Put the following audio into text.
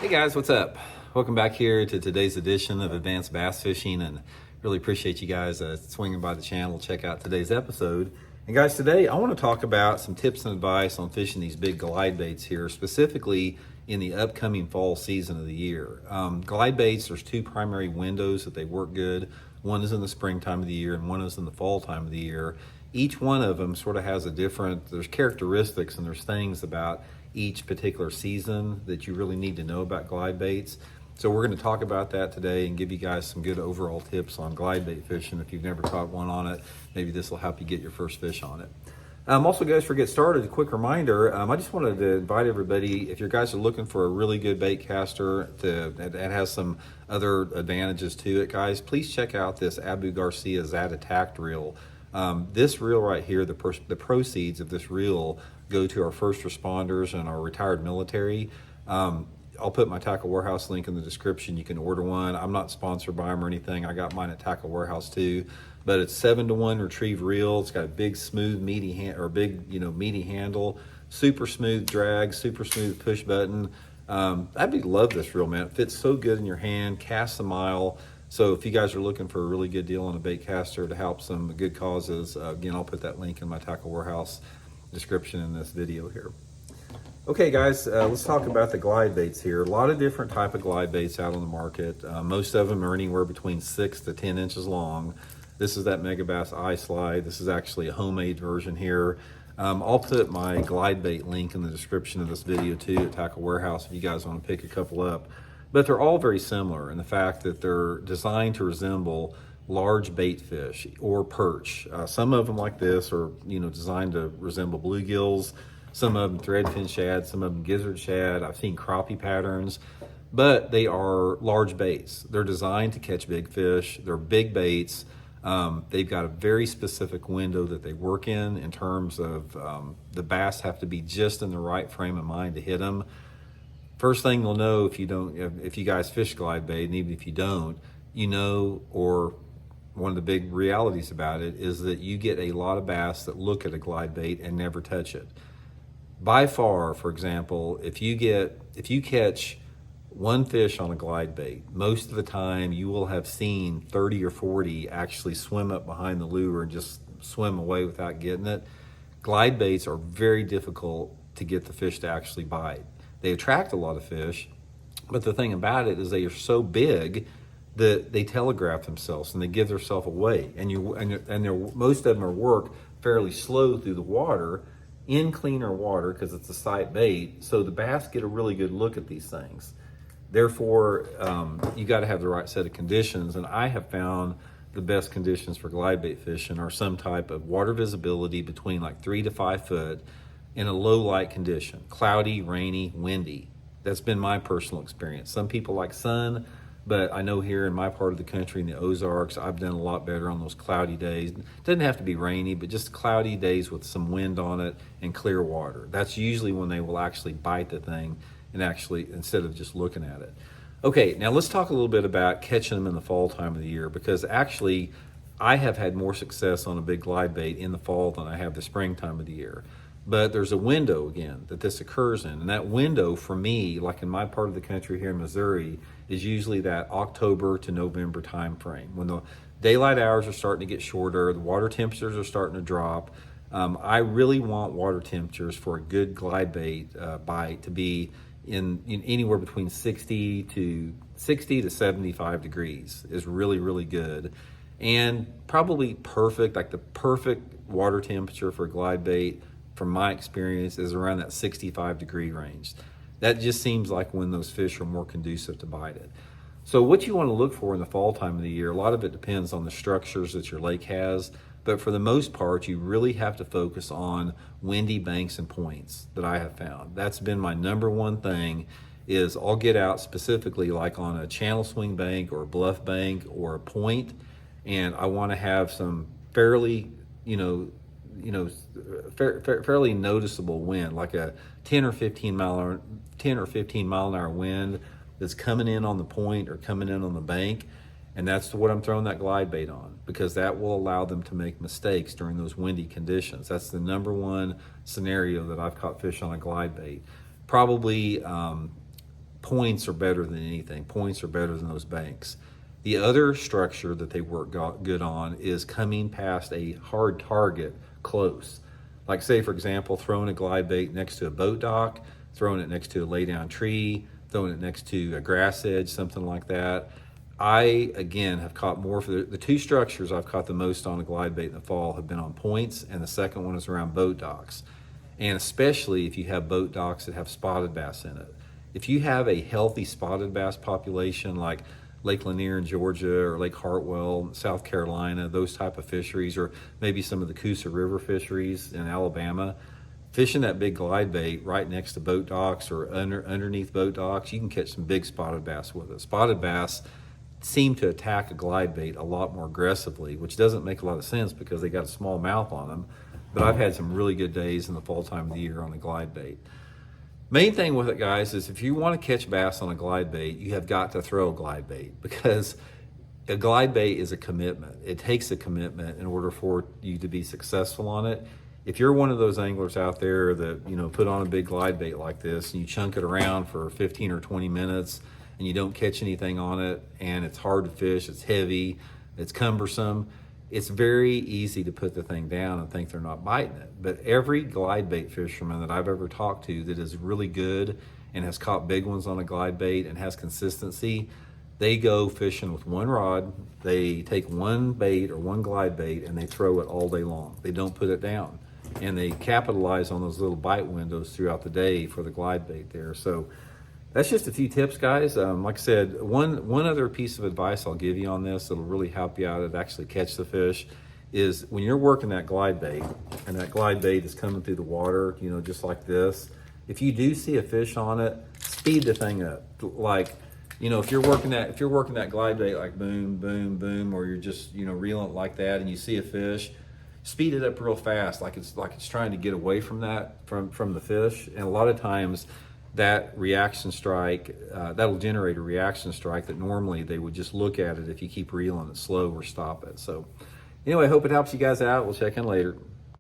Hey guys, what's up? Welcome back here to today's edition of Advanced Bass Fishing, and really appreciate you guys swinging by the channel. Check out today's episode. And guys, today I want to talk about some tips and advice on fishing these big glide baits here, specifically in the upcoming fall season of the year. Glide baits, there's two primary windows that they work good. One is in the springtime of the year and one is in the fall time of the year. Each one of them sort of has there's characteristics and there's things about each particular season that you really need to know about glide baits. So we're going to talk about that today and give you guys some good overall tips on glide bait fishing. If you've never caught one on it, maybe this will help you get your first fish on it. Also, guys, before we get started, a quick reminder, I just wanted to invite everybody, if you guys are looking for a really good bait caster that has some other advantages to it, guys, please check out this Garcia Zata tact reel. This reel right here, the proceeds of this reel go to our first responders and our retired military. I'll put my Tackle Warehouse link in the description. You can order one. I'm not sponsored by them or anything. I got mine at Tackle Warehouse too. But it's 7-to-1 retrieve reel. It's got a big, smooth, meaty meaty handle, super smooth drag, super smooth push button. Love this reel, man. It fits so good in your hand, casts a mile. So if you guys are looking for a really good deal on a bait caster to help some good causes, again, I'll put that link in my Tackle Warehouse description in this video here. Okay, guys, let's talk about the glide baits here. A lot of different type of glide baits out on the market. Most of them are anywhere between 6 to 10 inches long. This is that Megabass iSlide. This is actually a homemade version here. I'll put my glide bait link in the description of this video too at Tackle Warehouse if you guys want to pick a couple up. But they're all very similar in the fact that they're designed to resemble large bait fish or perch. Some of them like this are designed to resemble bluegills. Some of them threadfin shad, some of them gizzard shad. I've seen crappie patterns, but they are large baits. They're designed to catch big fish. They're big baits. They've got a very specific window that they work in terms of the bass have to be just in the right frame of mind to hit them. First thing you'll know if you guys fish glide bait, and even if you don't, or one of the big realities about it is that you get a lot of bass that look at a glide bait and never touch it. By far, for example, if you catch one fish on a glide bait, most of the time you will have seen 30 or 40 actually swim up behind the lure and just swim away without getting it. Glide baits are very difficult to get the fish to actually bite. They attract a lot of fish, but the thing about it is they are so big that they telegraph themselves and they give themselves away. Most of them are work fairly slow through the water, in cleaner water because it's a sight bait, so the bass get a really good look at these things. Therefore, you got to have the right set of conditions, and I have found the best conditions for glide bait fishing are some type of water visibility between like 3 to 5 foot in a low light condition, cloudy, rainy, windy. That's been my personal experience. Some people like sun, but I know here in my part of the country, in the Ozarks, I've done a lot better on those cloudy days. It doesn't have to be rainy, but just cloudy days with some wind on it and clear water. That's usually when they will actually bite the thing and instead of just looking at it. Okay, now let's talk a little bit about catching them in the fall time of the year, because actually I have had more success on a big glide bait in the fall than I have the spring time of the year. But there's a window, again, that this occurs in. And that window, for me, like in my part of the country here in Missouri, is usually that October to November time frame. When the daylight hours are starting to get shorter, the water temperatures are starting to drop. I really want water temperatures for a good glide bait bite to be in anywhere between 60 to 75 degrees is really, really good. And probably perfect, like the perfect water temperature for a glide bait, from my experience, is around that 65 degree range. That just seems like when those fish are more conducive to bite it. So what you want to look for in the fall time of the year, a lot of it depends on the structures that your lake has, but for the most part, you really have to focus on windy banks and points that I have found. That's been my number one thing, is I'll get out specifically like on a channel swing bank or a bluff bank or a point, and I want to have some fairly, fairly noticeable wind, like a 10 or 15 mile an hour wind that's coming in on the point or coming in on the bank. And that's what I'm throwing that glide bait on, because that will allow them to make mistakes during those windy conditions. That's the number one scenario that I've caught fish on a glide bait. Probably points are better than anything. Points are better than those banks. The other structure that they work good on is coming past a hard target close. Like say, for example, throwing a glide bait next to a boat dock, throwing it next to a lay down tree, throwing it next to a grass edge, something like that. I, again, have caught more for the two structures I've caught the most on a glide bait in the fall have been on points, and the second one is around boat docks. And especially if you have boat docks that have spotted bass in it. If you have a healthy spotted bass population like Lake Lanier in Georgia or Lake Hartwell, South Carolina, those type of fisheries, or maybe some of the Coosa River fisheries in Alabama, fishing that big glide bait right next to boat docks or underneath boat docks, you can catch some big spotted bass with it. Spotted bass seem to attack a glide bait a lot more aggressively, which doesn't make a lot of sense because they got a small mouth on them. But I've had some really good days in the fall time of the year on a glide bait. Main thing with it, guys, is if you want to catch bass on a glide bait, you have got to throw a glide bait, because a glide bait is a commitment. It takes a commitment in order for you to be successful on it. If you're one of those anglers out there that, put on a big glide bait like this and you chunk it around for 15 or 20 minutes and you don't catch anything on it, and it's hard to fish, it's heavy, it's cumbersome, it's very easy to put the thing down and think they're not biting it. But every glide bait fisherman that I've ever talked to that is really good and has caught big ones on a glide bait and has consistency, they go fishing with one rod, they take one bait or one glide bait and they throw it all day long. They don't put it down. And they capitalize on those little bite windows throughout the day for the glide bait there. So that's just a few tips, guys. Like I said, one other piece of advice I'll give you on this that'll really help you out to actually catch the fish is when you're working that glide bait and that glide bait is coming through the water, just like this, if you do see a fish on it, speed the thing up. Like, if you're working that glide bait like boom, boom, boom, or you're just, reeling it like that and you see a fish, speed it up real fast, like it's trying to get away from the fish. And a lot of times that reaction strike, that'll generate a reaction strike that normally they would just look at it if you keep reeling it slow or stop it. So anyway, I hope it helps you guys out. We'll check in later.